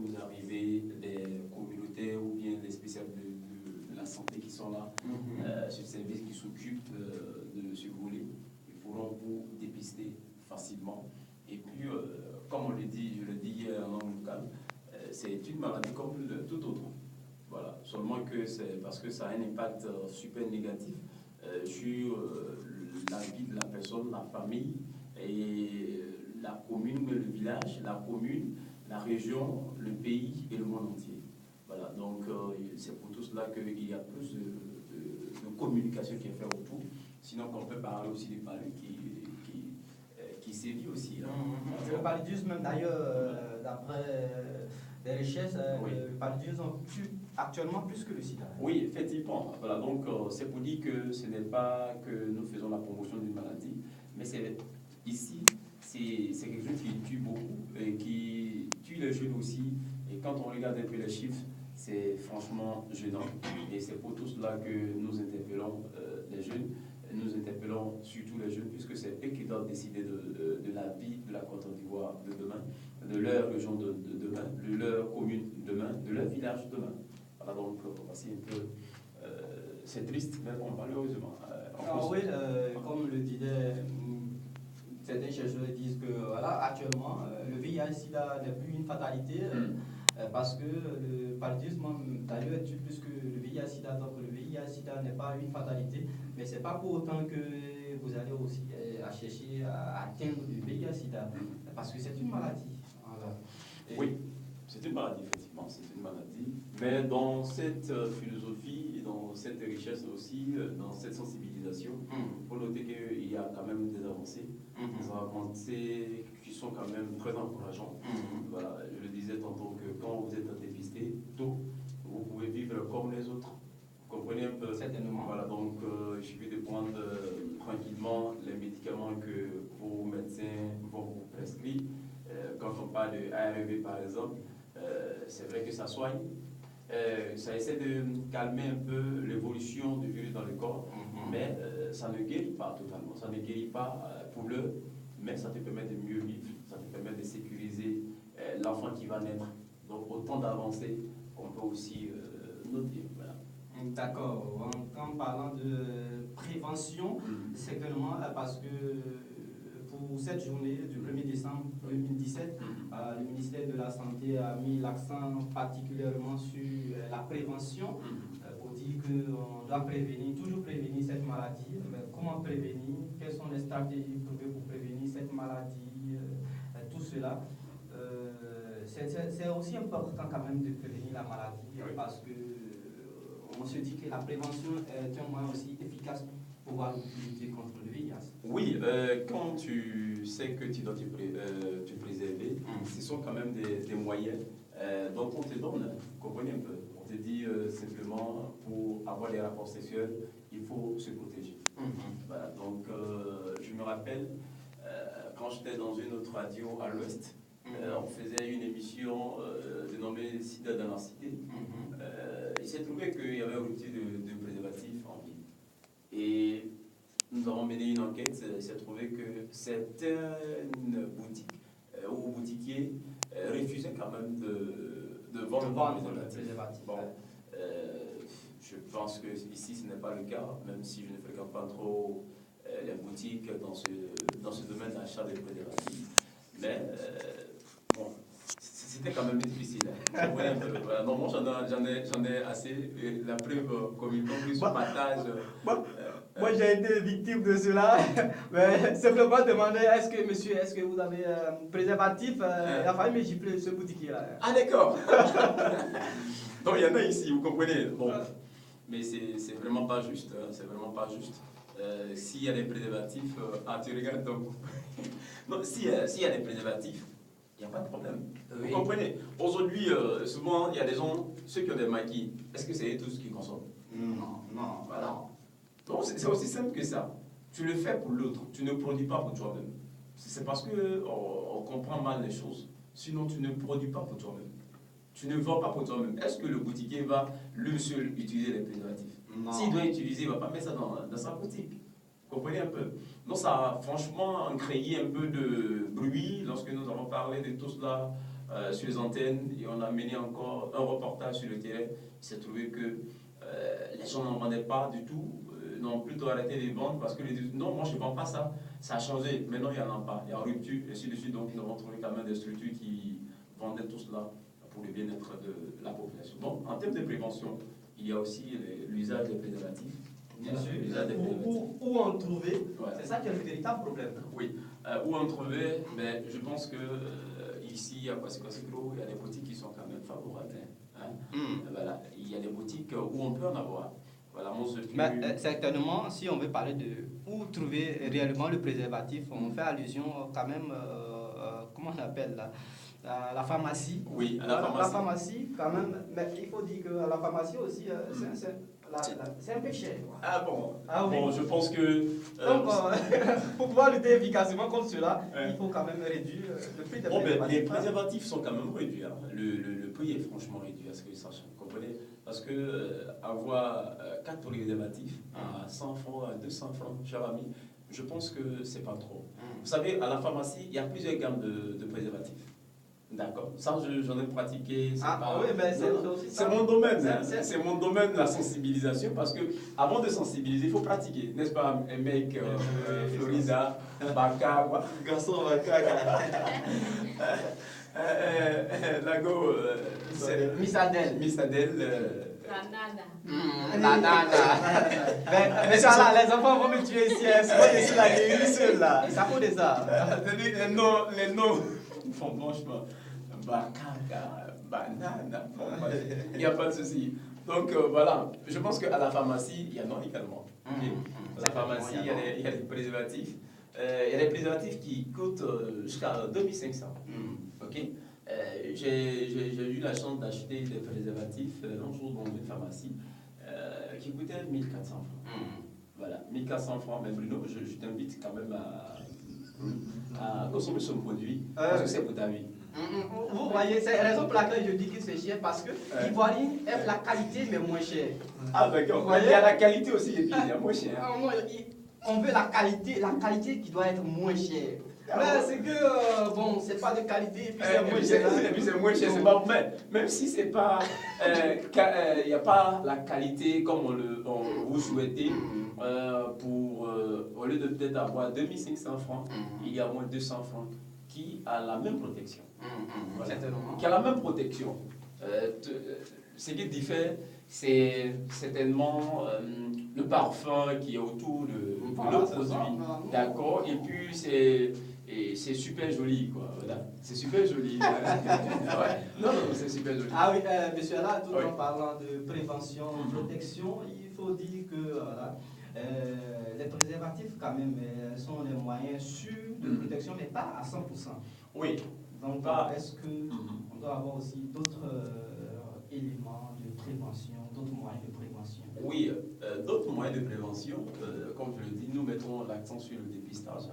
vous arrivez, les communautaires ou bien les spécialistes de la santé qui sont là, ce service qui s'occupe de ce volet, ils pourront vous dépister facilement. Et puis, comme on le dit, je le dis en langue locale, c'est une maladie comme tout autre. Voilà. Seulement que c'est parce que ça a un impact super négatif sur la vie de la personne, la famille, et la commune, le village, la commune, la région, le pays et le monde entier. Voilà. Donc, c'est pour tout cela qu'il y a plus de communication qui est faite autour. Sinon, on peut parler aussi du palud qui sévit aussi. Le paludisme, même d'ailleurs, d'après des recherches, le paludisme tue actuellement plus que le sida. Oui, effectivement. Voilà, donc c'est pour dire que ce n'est pas que nous faisons la promotion d'une maladie, mais ici, c'est quelque chose qui tue beaucoup et qui tue les jeunes aussi. Et quand on regarde un peu les chiffres, c'est franchement gênant. Et c'est pour tout cela que nous interpellons les jeunes. Nous interpellons surtout les jeunes, puisque c'est eux qui doivent décider de la vie de la Côte d'Ivoire de demain, de leur région de demain, de leur commune demain, de leur village demain. Voilà, donc voici un peu. C'est triste, mais bon, malheureusement. Oui, comme le disait, certains chercheurs disent que voilà, actuellement, le VIH-Sida n'est plus une fatalité. Parce que le paludisme, d'ailleurs, tue plus que le VIH-Sida. Donc, le VIH-Sida n'est pas une fatalité, mais ce n'est pas pour autant que vous allez aussi chercher à atteindre le VIH-Sida, parce que c'est une maladie. Voilà. Oui, c'est une maladie, effectivement, c'est une maladie. Mais dans cette philosophie, dans cette richesse aussi, dans cette sensibilisation, il faut noter qu'il y a quand même des avancées qui sont quand même très encourageantes. Voilà, je le disais tantôt que quand vous êtes dépisté tôt, vous pouvez vivre comme les autres. Vous comprenez un peu? Certainement. Voilà, donc il suffit de prendre tranquillement les médicaments que vos médecins vont vous prescrire. Quand on parle de ARV par exemple, c'est vrai que ça soigne. Ça essaie de calmer un peu l'évolution du virus dans le corps, mais ça ne guérit pas totalement. Ça ne guérit pas pour l'heure, mais ça te permet de mieux vivre, ça te permet de sécuriser l'enfant qui va naître. Donc autant d'avancées qu'on peut aussi noter. Voilà. D'accord. En parlant de prévention, certainement, parce que pour cette journée du 1er décembre 2017, le ministère de la Santé a mis l'accent particulièrement sur la prévention pour dire qu'on doit prévenir, toujours prévenir cette maladie. Mais comment prévenir? Quelles sont les stratégies trouvées pour prévenir cette maladie? Tout cela. C'est aussi important quand même de prévenir la maladie parce que on se dit que la prévention est un moyen aussi efficace pour pouvoir lutter contre le VIH. Oui, quand tu sais que tu dois te préserver, ce sont quand même des moyens. Donc on te donne, vous comprenez un peu, on te dit simplement pour avoir des rapports sexuels, il faut se protéger. Voilà, donc je me rappelle, quand j'étais dans une autre radio à l'Ouest, on faisait une émission dénommée Sida dans la cité. Il s'est trouvé qu'il y avait un outil de préservatif en ville. Et nous avons mené une enquête, il s'est trouvé que certaines boutiques ou boutiquiers refusaient quand même de vendre des préservatifs. Bon, je pense que ici ce n'est pas le cas, même si je ne fréquente pas trop les boutiques dans ce domaine d'achat des préservatifs. Mais bon, c'était quand même difficile. Voilà. Non, moi j'en ai assez. La preuve, comme il plus partage. Moi j'ai été victime de cela. Mais simplement demander est-ce que vous avez préservatif? Il a fallu me gifler ce boutiquier-là. Ah d'accord. Donc il y en a ici, vous comprenez. Bon, mais c'est vraiment pas juste. C'est vraiment pas juste. S'il y a des préservatifs, tu regardes donc. Non, s'il y a des préservatifs, il n'y a pas de problème. Oui. Vous comprenez? Aujourd'hui, souvent, il y a des gens, ceux qui ont des maquis, est-ce que c'est eux tous qui consomment? Non. Voilà. Donc, c'est aussi simple que ça. Tu le fais pour l'autre, tu ne produis pas pour toi-même. C'est parce qu'on comprend mal les choses. Sinon, tu ne produis pas pour toi-même. Tu ne vends pas pour toi-même. Est-ce que le boutiquier va lui seul utiliser les préservatifs? S'il doit utiliser, il ne va pas mettre ça dans sa boutique. Vous comprenez un peu? Donc ça a franchement créé un peu de bruit lorsque nous avons parlé de tout cela sur les antennes et on a mené encore un reportage sur le terrain. Il s'est trouvé que les gens n'en vendaient pas du tout, n'ont plutôt arrêté de vendre parce que les disent non, moi je ne vends pas ça, ça a changé, maintenant il n'y en a pas, il y a rupture, et ainsi de suite. Donc nous avons trouvé quand même des structures qui vendaient tout cela pour le bien-être de la population. Donc en termes de prévention, il y a aussi l'usage des préservatifs. Bien sûr, où en trouver, ouais. C'est ça qui est le véritable problème. Oui, où en trouver, mais je pense que ici à Kwasi-Kwasi-Gro, il y a des boutiques qui sont quand même favorables. Hein. Voilà. Il y a des boutiques où on peut en avoir. Voilà, mais certainement, si on veut parler de où trouver réellement le préservatif, on fait allusion quand même, comment on appelle là, la pharmacie. Oui, à la pharmacie. La pharmacie, quand même, mais il faut dire qu'à la pharmacie aussi, c'est un peu cher. Ah bon, ah, oui. Bon, je pense que... Donc, pour pouvoir lutter efficacement contre cela, il faut quand même réduire le prix des préservatifs. Les préservatifs sont quand même réduits. Hein. Le prix est franchement réduit, à ce que ça change. Vous comprenez? Parce que avoir 4 préservatifs à 100 francs, à 200 francs, cher ami, je pense que c'est pas trop. Vous savez, à la pharmacie, il y a plusieurs gammes de préservatifs. D'accord. Ça, j'en ai pratiqué. Oui, mais c'est mon domaine. C'est mon domaine, la sensibilisation, parce que avant de sensibiliser, il faut pratiquer. N'est-ce pas, un mec, Florida, Baka, quoi. Garçon Baka. Lago, Miss Adèle. Nana. Mais ça là, les enfants vont me tuer ici. Je suis la guérison là. Ça vaut de ça. Les noms. Franchement, Bakaka, banane, il n'y a pas de souci. Donc voilà, je pense qu'à la pharmacie, il y en a également. Okay? À la pharmacie, il y a des préservatifs. Il y a des préservatifs qui coûtent jusqu'à 2500. Okay? J'ai eu la chance d'acheter des préservatifs un jour dans une pharmacie qui coûtaient 1400 francs. Voilà, 1400 francs. Mais Bruno, je t'invite quand même à consommer ce produit parce que c'est pour ta vie. Vous voyez, c'est la raison pour laquelle je dis qu'il c'est cher parce que l'ivoirien est la qualité mais moins cher. Ah d'accord, il y a la qualité aussi et puis il y a moins cher. On veut la qualité qui doit être moins chère. Mais c'est que, bon, c'est pas de qualité et puis c'est moins cher. Et puis c'est moins cher, c'est pas vrai. Même si c'est pas, il n'y a pas la qualité comme vous souhaitez, au lieu de peut-être avoir 2500 francs, il y a moins 200 francs qui a la même protection. Voilà. Qui a la même protection. Ce qui diffère, c'est certainement le parfum qui est autour de le produit. D'accord. Et puis c'est super joli, quoi. Voilà. C'est super joli. Ouais. Non, c'est super joli. Ah oui, monsieur là, tout en parlant de prévention, protection, il faut dire que les préservatifs, quand même, sont les moyens sûrs de protection, mais pas à 100%. Oui. Donc, est-ce qu'on doit avoir aussi d'autres éléments de prévention, d'autres moyens de prévention? Oui, d'autres moyens de prévention, comme je le dis, nous mettons l'accent sur le dépistage.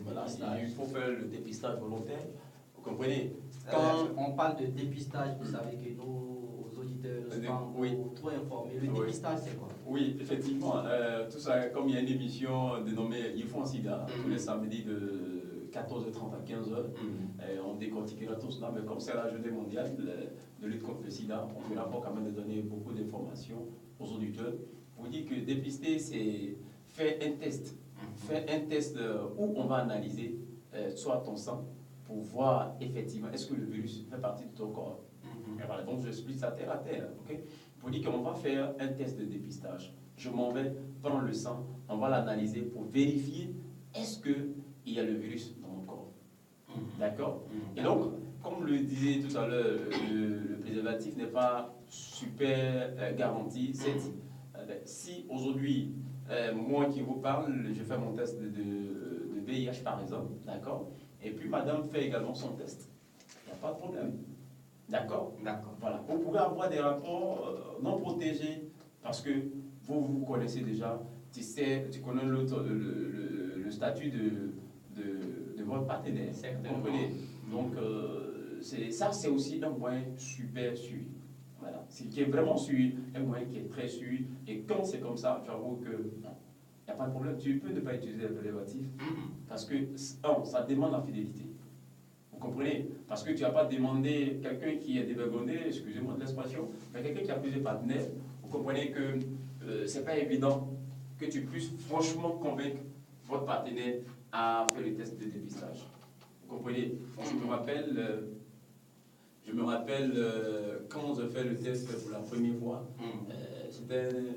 Voilà, il faut faire le dépistage volontaire. Vous comprenez? Quand on parle de dépistage, vous savez que nos auditeurs ne sont pas trop informés. Le dépistage, c'est quoi? Oui, effectivement. Tout ça, comme il y a une émission dénommée Il faut un sida, tous les samedis de 14h30 à 15h, on décortiquera tout cela, mais comme c'est la journée mondiale de lutte contre le sida, on fera pas quand même de donner beaucoup d'informations aux auditeurs. Pour dire que dépister, c'est faire un test. Faire un test où on va analyser soit ton sang pour voir effectivement est-ce que le virus fait partie de ton corps. Et voilà, donc je explique ça terre à terre. Okay? Pour dire qu'on va faire un test de dépistage. Je m'en vais prendre le sang, on va l'analyser pour vérifier est-ce qu'il y a le virus dans mon corps. D'accord? Et donc, comme le disait tout à l'heure, le préservatif n'est pas super garanti. Si aujourd'hui, moi qui vous parle, je fais mon test de VIH par exemple, d'accord? Et puis madame fait également son test. Il n'y a pas de problème. D'accord? D'accord. Voilà. Vous pouvez avoir des rapports non protégés parce que vous connaissez déjà, tu connais le statut de votre partenaire. Vous comprenez? Donc, ça, c'est aussi un moyen super sûr. Voilà. Qui est vraiment sûr, un moyen qui est très sûr. Et quand c'est comme ça, j'avoue que il n'y a pas de problème. Tu peux ne pas utiliser le préservatif parce que, ça demande la fidélité. Vous comprenez? Parce que tu n'as pas demandé quelqu'un qui est dévergondé, excusez-moi de l'expression, mais quelqu'un qui a plusieurs partenaires. Vous comprenez que ce n'est pas évident que tu puisses franchement convaincre votre partenaire à faire le test de dépistage. Vous comprenez? Je me rappelle quand je fais le test pour la première fois, c'était